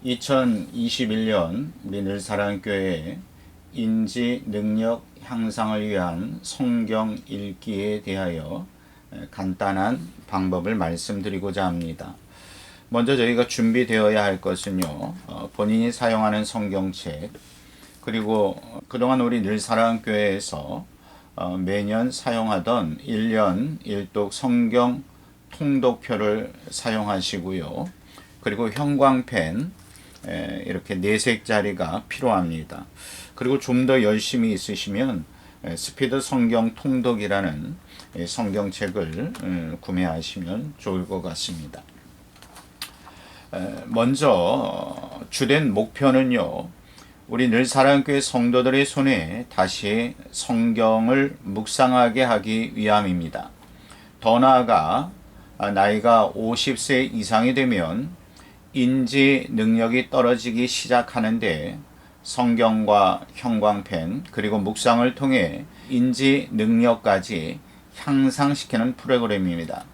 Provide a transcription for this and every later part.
2021년 민을사랑교회 인지 능력 향상을 위한 성경 읽기에 대하여 간단한 방법을 말씀드리고자 합니다. 먼저 저희가 준비되어야 할 것은요, 본인이 사용하는 성경책, 그리고 그동안 우리 늘사랑교회에서 매년 사용하던 1년 1독 성경 통독표를 사용하시고요. 그리고 형광펜 이렇게 내색자리가 필요합니다. 그리고 좀 더 열심히 있으시면 스피드 성경 통독이라는 성경책을 구매하시면 좋을 것 같습니다. 먼저 주된 목표는요, 우리 늘사랑교회 성도들의 손에 다시 성경을 묵상하게 하기 위함입니다. 더 나아가 나이가 50세 이상이 되면 인지 능력이 떨어지기 시작하는데 성경과 형광펜 그리고 묵상을 통해 인지 능력까지 향상시키는 프로그램입니다.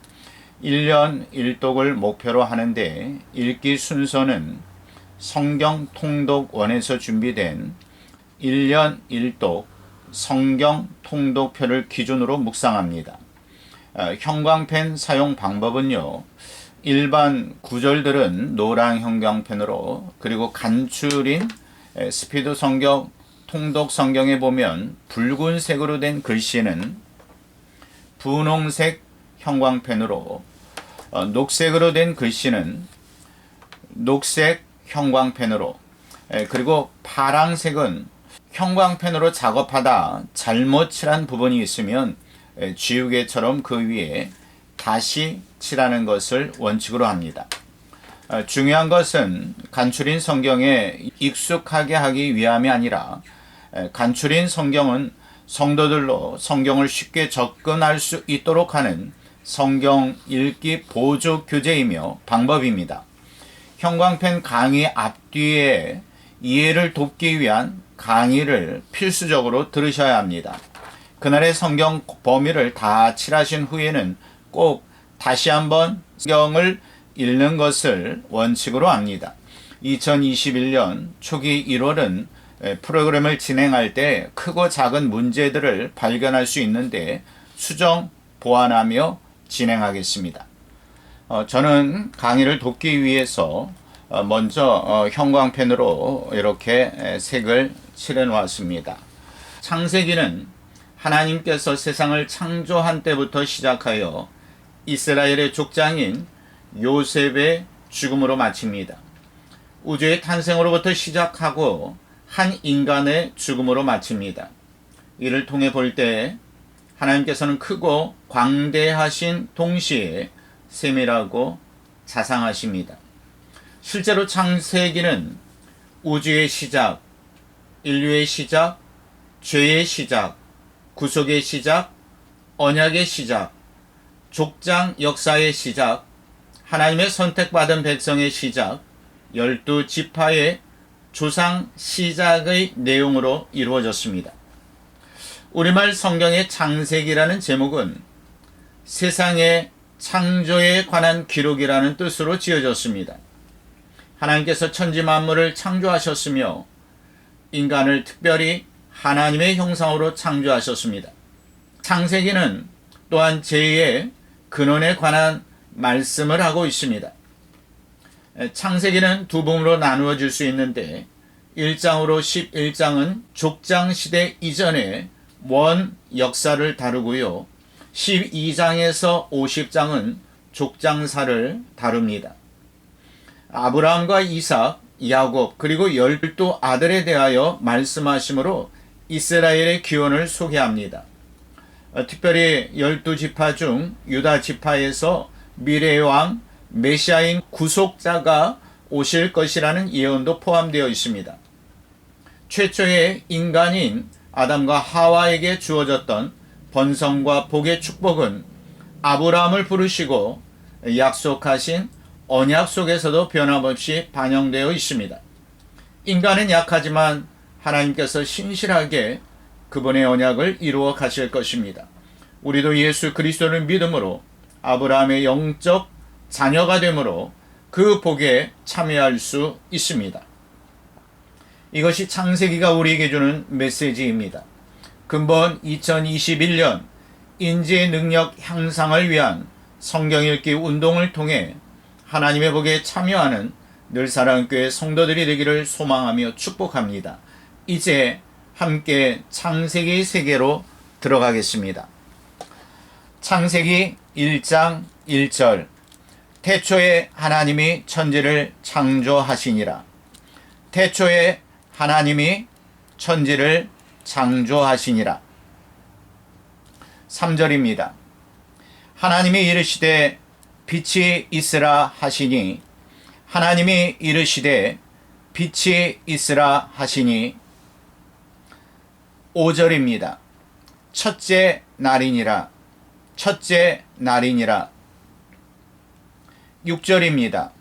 1년 1독을 목표로 하는데 읽기 순서는 성경 통독원에서 준비된 1년 1독 성경 통독표를 기준으로 묵상합니다. 형광펜 사용 방법은요, 일반 구절들은 노랑 형광펜으로, 그리고 간추린 스피드 성경 통독 성경에 보면 붉은색으로 된 글씨는 분홍색 형광펜으로, 녹색으로 된 글씨는 녹색 형광펜으로, 그리고 파랑색은 형광펜으로 작업하다 잘못 칠한 부분이 있으면 지우개처럼 그 위에 다시 칠하는 것을 원칙으로 합니다. 중요한 것은 간추린 성경에 익숙하게 하기 위함이 아니라 간추린 성경은 성도들로 성경을 쉽게 접근할 수 있도록 하는 성경 읽기 보조 교재이며 방법입니다. 형광펜 강의 앞뒤에 이해를 돕기 위한 강의를 필수적으로 들으셔야 합니다. 그날의 성경 범위를 다 칠하신 후에는 꼭 다시 한번 성경을 읽는 것을 원칙으로 합니다. 2021년 초기 1월은 프로그램을 진행할 때 크고 작은 문제들을 발견할 수 있는데 수정, 보완하며 진행하겠습니다. 저는 강의를 돕기 위해서 먼저 형광펜으로 이렇게 색을 칠해 놓았습니다. 창세기는 하나님께서 세상을 창조한 때부터 시작하여 이스라엘의 족장인 요셉의 죽음으로 마칩니다. 우주의 탄생으로부터 시작하고 한 인간의 죽음으로 마칩니다. 이를 통해 볼 때 하나님께서는 크고 광대하신 동시에 세밀하고 자상하십니다. 실제로 창세기는 우주의 시작, 인류의 시작, 죄의 시작, 구속의 시작, 언약의 시작, 족장 역사의 시작, 하나님의 선택받은 백성의 시작, 12지파의 조상 시작의 내용으로 이루어졌습니다. 우리말 성경의 창세기라는 제목은 세상의 창조에 관한 기록이라는 뜻으로 지어졌습니다. 하나님께서 천지 만물을 창조하셨으며 인간을 특별히 하나님의 형상으로 창조하셨습니다. 창세기는 또한 제2의 근원에 관한 말씀을 하고 있습니다. 창세기는 두 부분으로 나누어질 수 있는데 1장으로 11장은 족장 시대 이전의 원 역사를 다루고요. 12장에서 50장은 족장사를 다룹니다. 아브라함과 이삭, 야곱 그리고 12아들에 대하여 말씀하심으로 이스라엘의 기원을 소개합니다. 특별히 12지파 중 유다 지파에서 미래의 왕 메시아인 구속자가 오실 것이라는 예언도 포함되어 있습니다. 최초의 인간인 아담과 하와에게 주어졌던 번성과 복의 축복은 아브라함을 부르시고 약속하신 언약 속에서도 변함없이 반영되어 있습니다. 인간은 약하지만 하나님께서 신실하게 그분의 언약을 이루어 가실 것입니다. 우리도 예수 그리스도를 믿음으로 아브라함의 영적 자녀가 되므로 그 복에 참여할 수 있습니다. 이것이 창세기가 우리에게 주는 메시지입니다. 근본 2021년 인지의 능력 향상을 위한 성경 읽기 운동을 통해 하나님의 복에 참여하는 늘사랑교회 성도들이 되기를 소망하며 축복합니다. 이제 함께 창세기 세계로 들어가겠습니다. 창세기 1장 1절 태초에 하나님이 천지를 창조하시니라. 태초에 하나님이 천지를 창조하시니라. 3절입니다. 하나님이 이르시되 빛이 있으라 하시니 하나님이 이르시되 빛이 있으라 하시니 5절입니다. 첫째 날이니라. 첫째 날이니라. 6절입니다.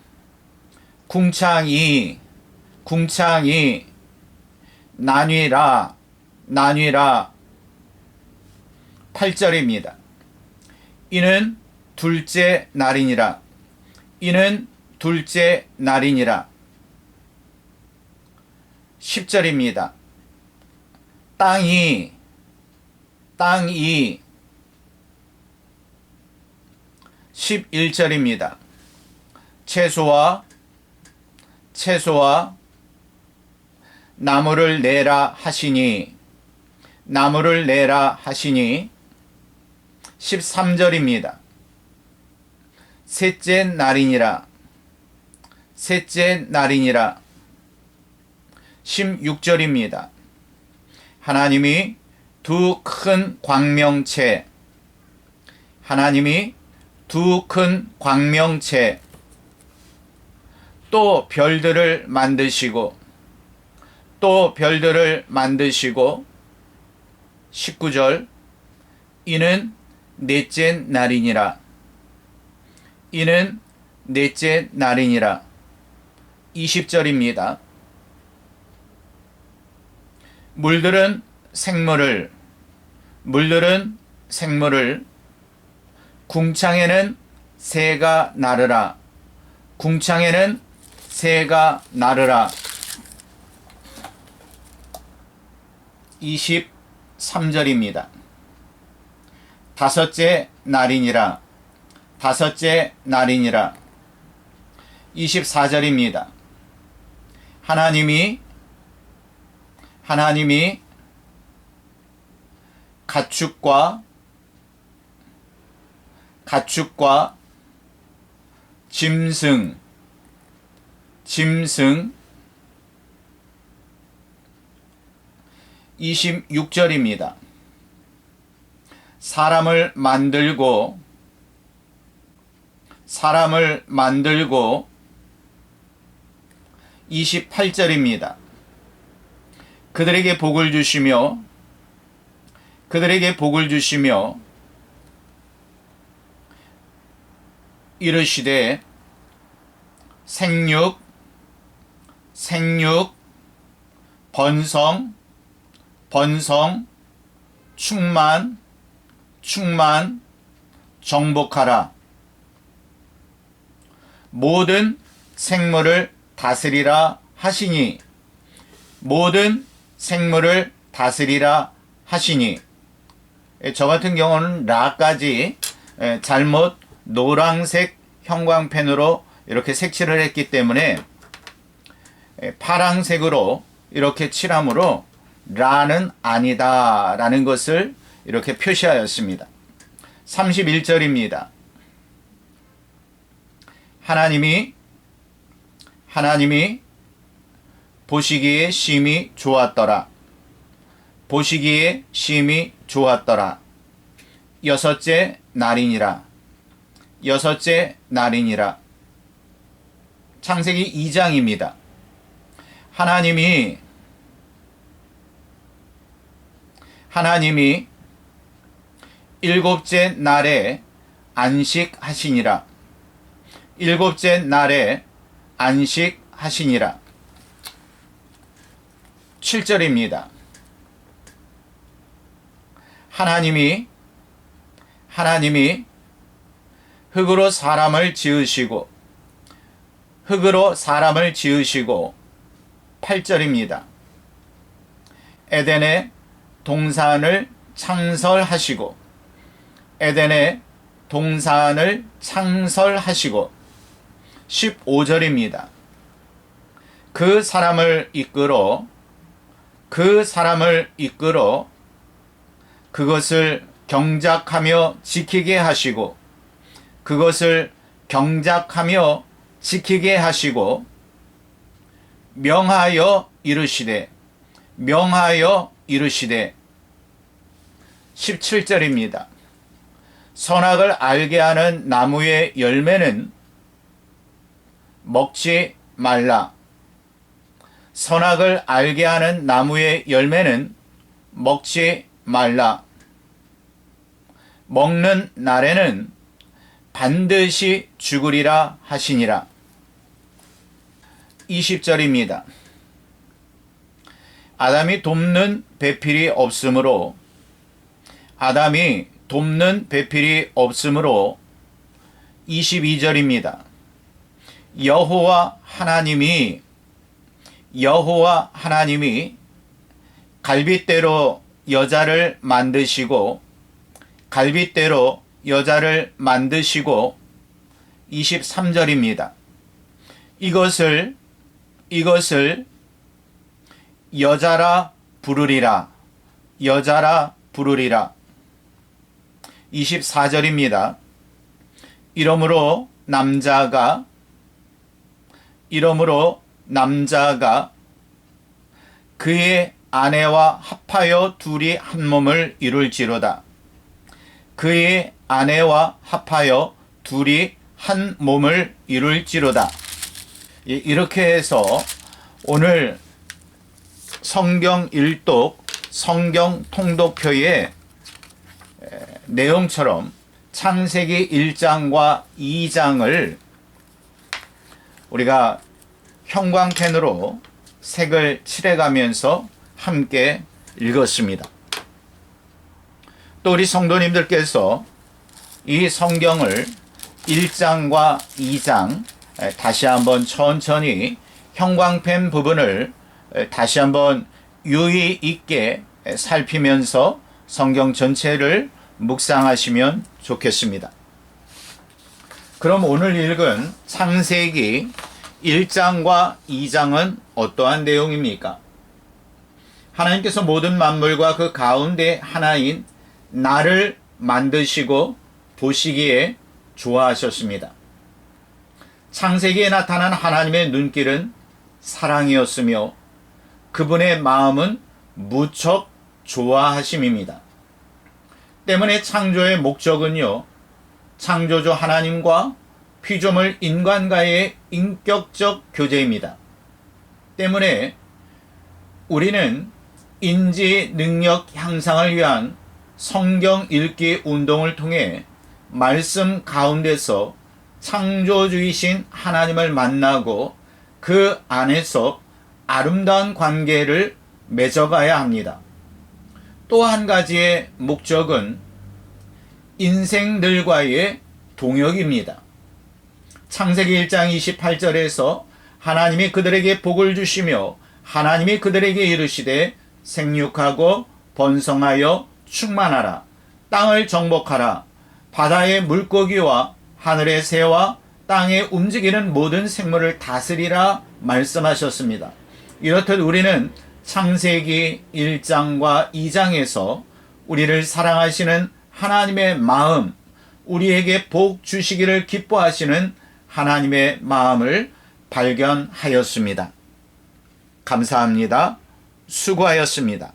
궁창이 나뉘라 8절입니다. 이는 둘째 날이니라. 이는 둘째 날이니라. 10절입니다. 땅이 11절입니다. 채소와 나무를 내라 하시니 13절입니다. 셋째 날이니라. 16절입니다. 하나님이 두 큰 광명체 또 별들을 만드시고 19절 이는 넷째 날이니라. 20절입니다. 물들은 생물을 궁창에는 새가 나르라. 23절입니다. 다섯째 날이니라. 24절입니다. 하나님이 가축과 짐승 26절입니다. 사람을 만들고 28절입니다. 그들에게 복을 주시며 이르시되 생육 번성 충만 정복하라. 모든 생물을 다스리라 하시니 저 같은 경우는 라까지 잘못 노란색 형광펜으로 이렇게 색칠을 했기 때문에 파란색으로 이렇게 칠함으로 라는 아니다 라는 것을 이렇게 표시하였습니다. 31절입니다. 하나님이 보시기에 심히 좋았더라. 여섯째 날이니라. 창세기 2장입니다. 하나님이 일곱째 날에 안식하시니라. 7절입니다. 하나님이 흙으로 사람을 지으시고 흙으로 사람을 지으시고 8절입니다. 에덴에 동산을 창설하시고 에덴에 동산을 창설하시고 15절입니다. 그 사람을 이끌어 그것을 경작하며 지키게 하시고 그것을 경작하며 지키게 하시고 명하여 이르시되 17절입니다. 선악을 알게 하는 나무의 열매는 먹지 말라. 선악을 알게 하는 나무의 열매는 먹지 말라. 먹는 날에는 반드시 죽으리라 하시니라. 20절입니다. 아담이 돕는 배필이 없으므로 22절입니다. 여호와 하나님이 갈빗대로 여자를 만드시고 23절입니다. 이것을 여자라 부르리라. 24절입니다. 이러므로 남자가 그의 아내와 합하여 둘이 한 몸을 이룰지로다. 그의 아내와 합하여 둘이 한 몸을 이룰지로다. 이렇게 해서 오늘 성경 일독, 성경 통독표의 내용처럼 창세기 1장과 2장을 우리가 형광펜으로 색을 칠해가면서 함께 읽었습니다. 또 우리 성도님들께서 이 성경을 1장과 2장 다시 한번 천천히 형광펜 부분을 다시 한번 유의 있게 살피면서 성경 전체를 묵상하시면 좋겠습니다. 그럼 오늘 읽은 창세기 1장과 2장은 어떠한 내용입니까? 하나님께서 모든 만물과 그 가운데 하나인 나를 만드시고 보시기에 좋아하셨습니다. 창세기에 나타난 하나님의 눈길은 사랑이었으며 그분의 마음은 무척 좋아하심입니다. 때문에 창조의 목적은요, 창조주 하나님과 피조물 인간과의 인격적 교제입니다. 때문에 우리는 인지 능력 향상을 위한 성경 읽기 운동을 통해 말씀 가운데서 창조주이신 하나님을 만나고 그 안에서 아름다운 관계를 맺어가야 합니다. 또 한 가지의 목적은 인생들과의 동역입니다. 창세기 1장 28절에서 하나님이 그들에게 복을 주시며 하나님이 그들에게 이르시되 생육하고 번성하여 충만하라. 땅을 정복하라. 바다의 물고기와 하늘의 새와 땅에 움직이는 모든 생물을 다스리라 말씀하셨습니다. 이렇듯 우리는 창세기 1장과 2장에서 우리를 사랑하시는 하나님의 마음, 우리에게 복 주시기를 기뻐하시는 하나님의 마음을 발견하였습니다. 감사합니다. 수고하였습니다.